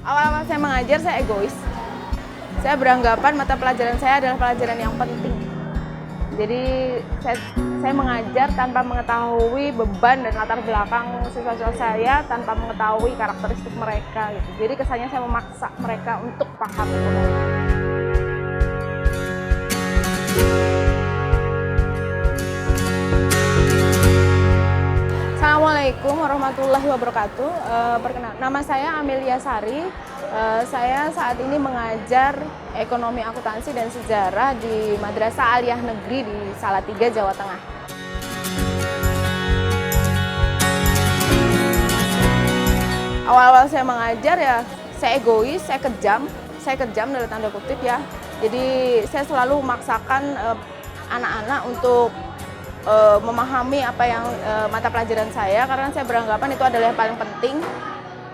Awal-awal saya mengajar, saya egois. Saya beranggapan mata pelajaran saya adalah pelajaran yang penting. Jadi saya mengajar tanpa mengetahui beban dan latar belakang siswa-siswa saya, tanpa mengetahui karakteristik mereka. Gitu. Jadi kesannya saya memaksa mereka untuk paham ekonomi. Assalamualaikum warahmatullahi wabarakatuh. Perkenalkan, nama saya Amelia Sari. Saya saat ini mengajar ekonomi akuntansi dan sejarah di Madrasah Aliyah Negeri di Salatiga, Jawa Tengah. Awal-awal saya mengajar ya, saya egois, saya kejam dalam tanda kutip ya. Jadi saya selalu memaksakan anak-anak untuk memahami apa yang mata pelajaran saya, karena saya beranggapan itu adalah yang paling penting.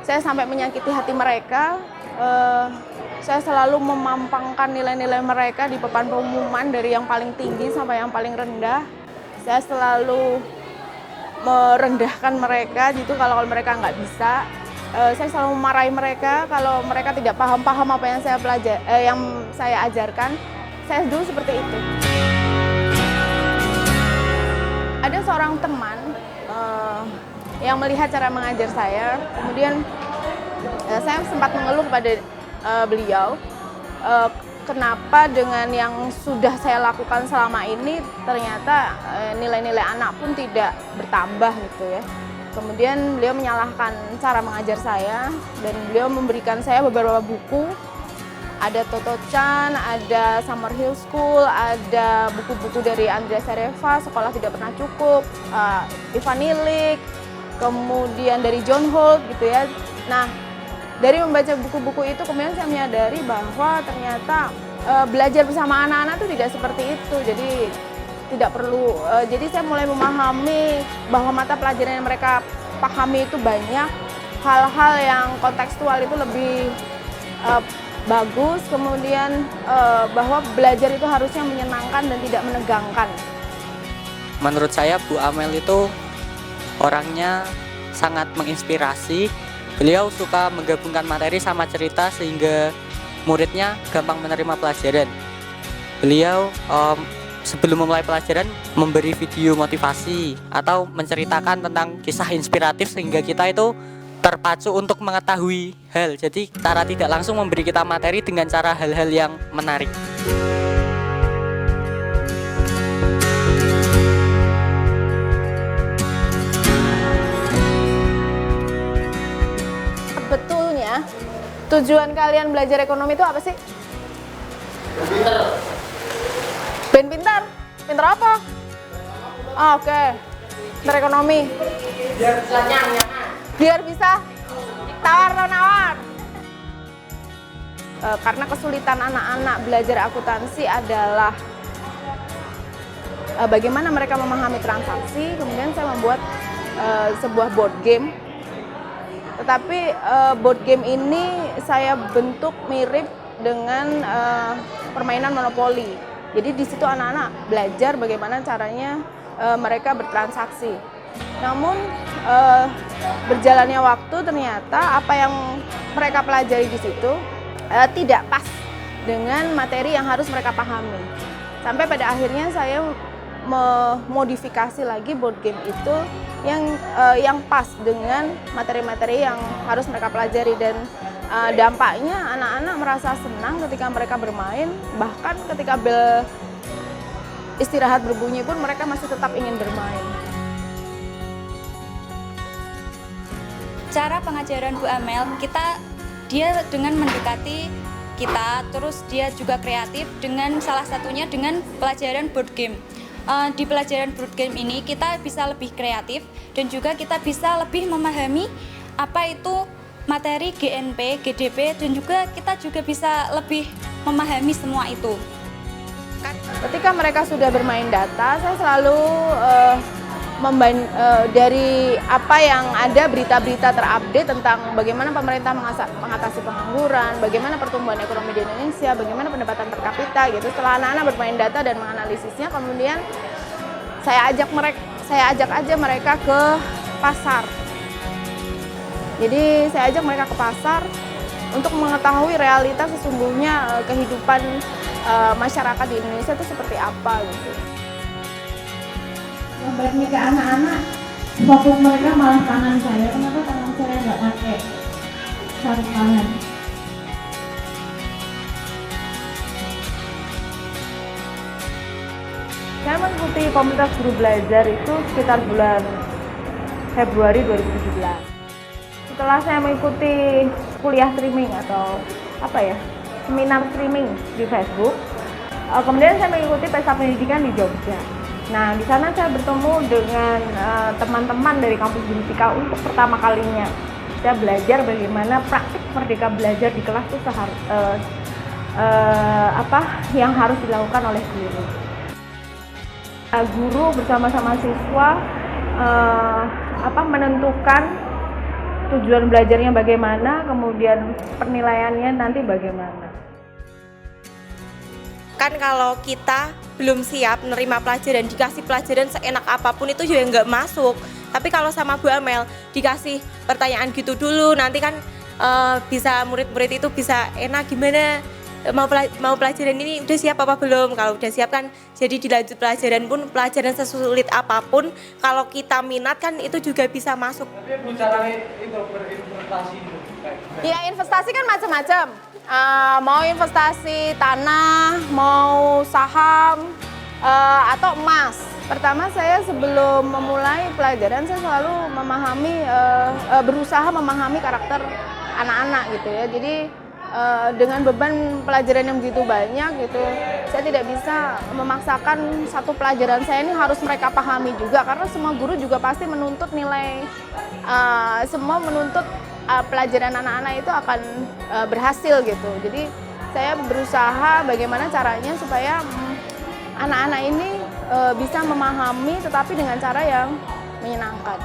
Saya sampai menyakiti hati mereka. Saya selalu memampangkan nilai-nilai mereka di papan pengumuman dari yang paling tinggi sampai yang paling rendah. Saya selalu merendahkan mereka gitu kalau mereka nggak bisa. Saya selalu memarahi mereka kalau mereka tidak paham apa yang saya ajarkan. Saya dulu seperti itu. Ada seorang teman yang melihat cara mengajar saya, kemudian saya sempat mengeluh kepada beliau, kenapa dengan yang sudah saya lakukan selama ini ternyata nilai-nilai anak pun tidak bertambah gitu ya. Kemudian beliau menyalahkan cara mengajar saya dan beliau memberikan saya beberapa buku. Ada Toto Chan, ada Summer Hill School, ada buku-buku dari Andrea Sereva, Sekolah Tidak Pernah Cukup, Ivan Illich, kemudian dari John Holt gitu ya. Nah, dari membaca buku-buku itu kemudian saya menyadari bahwa ternyata belajar bersama anak-anak itu tidak seperti itu. Jadi tidak perlu, jadi saya mulai memahami bahwa mata pelajaran yang mereka pahami itu banyak, hal-hal yang kontekstual itu lebih bagus, kemudian bahwa belajar itu harusnya menyenangkan dan tidak menegangkan. Menurut saya Bu Amel itu orangnya sangat menginspirasi. Beliau suka menggabungkan materi sama cerita sehingga muridnya gampang menerima pelajaran. Beliau sebelum memulai pelajaran memberi video motivasi atau menceritakan tentang kisah inspiratif sehingga kita itu terpacu untuk mengetahui hal. Jadi cara tidak langsung memberi kita materi dengan cara hal-hal yang menarik. Sebetulnya tujuan kalian belajar ekonomi itu apa sih? Pinter. Ben pintar? Pintar apa? Oke. Pintar ekonomi. Biar bisa tawar-menawar. Karena kesulitan anak-anak belajar akuntansi adalah bagaimana mereka memahami transaksi, kemudian saya membuat sebuah board game. Tetapi board game ini saya bentuk mirip dengan permainan monopoli. Jadi di situ anak-anak belajar bagaimana caranya mereka bertransaksi. Namun berjalannya waktu ternyata apa yang mereka pelajari di situ tidak pas dengan materi yang harus mereka pahami. Sampai pada akhirnya saya memodifikasi lagi board game itu yang pas dengan materi-materi yang harus mereka pelajari, dan dampaknya anak-anak merasa senang ketika mereka bermain, bahkan ketika bel istirahat berbunyi pun mereka masih tetap ingin bermain. Cara pengajaran Bu Amel, dia dengan mendekati kita, terus dia juga kreatif dengan salah satunya dengan pelajaran board game. Di pelajaran board game ini kita bisa lebih kreatif dan juga kita bisa lebih memahami apa itu materi GNP, GDP, dan juga kita juga bisa lebih memahami semua itu. Ketika mereka sudah bermain data, saya selalu dari apa yang ada berita-berita terupdate tentang bagaimana pemerintah mengatasi pengangguran, bagaimana pertumbuhan ekonomi di Indonesia, bagaimana pendapatan per kapita gitu. Setelah anak-anak bermain data dan menganalisisnya, kemudian saya ajak aja mereka ke pasar. Jadi saya ajak mereka ke pasar, untuk mengetahui realitas sesungguhnya kehidupan masyarakat di Indonesia itu seperti apa gitu. Sampai nih ke anak-anak, fokus mereka malah tangan saya. Kenapa tangan saya nggak pakai sarung tangan? Saya mengikuti komunitas guru belajar itu sekitar bulan Februari 2017. Setelah saya mengikuti kuliah streaming atau seminar streaming di Facebook, kemudian saya mengikuti pesta pendidikan di Jogja. Nah, di sana saya bertemu dengan teman-teman dari kampus Binsika untuk pertama kalinya. Saya belajar bagaimana praktik merdeka belajar di kelas itu yang harus dilakukan oleh guru. Guru bersama-sama siswa menentukan tujuan belajarnya bagaimana, kemudian penilaiannya nanti bagaimana. Kan kalau kita belum siap menerima pelajaran, dikasih pelajaran seenak apapun itu juga nggak masuk. Tapi kalau sama Bu Amel dikasih pertanyaan gitu dulu, nanti kan bisa murid-murid itu bisa enak gimana, mau pelajaran ini udah siap apa belum. Kalau udah siap kan jadi dilanjut pelajaran pun, pelajaran sesulit apapun kalau kita minat kan itu juga bisa masuk. Tapi bicara itu berinvestasi itu. Ya, investasi kan macam-macam. Mau investasi tanah, mau saham, atau emas. Pertama saya sebelum memulai pelajaran saya selalu berusaha memahami karakter anak-anak gitu ya. Jadi dengan beban pelajaran yang begitu banyak gitu, saya tidak bisa memaksakan satu pelajaran saya ini harus mereka pahami juga, karena semua guru juga pasti menuntut nilai, semua menuntut pelajaran anak-anak itu akan berhasil gitu. Jadi saya berusaha bagaimana caranya supaya anak-anak ini bisa memahami tetapi dengan cara yang menyenangkan.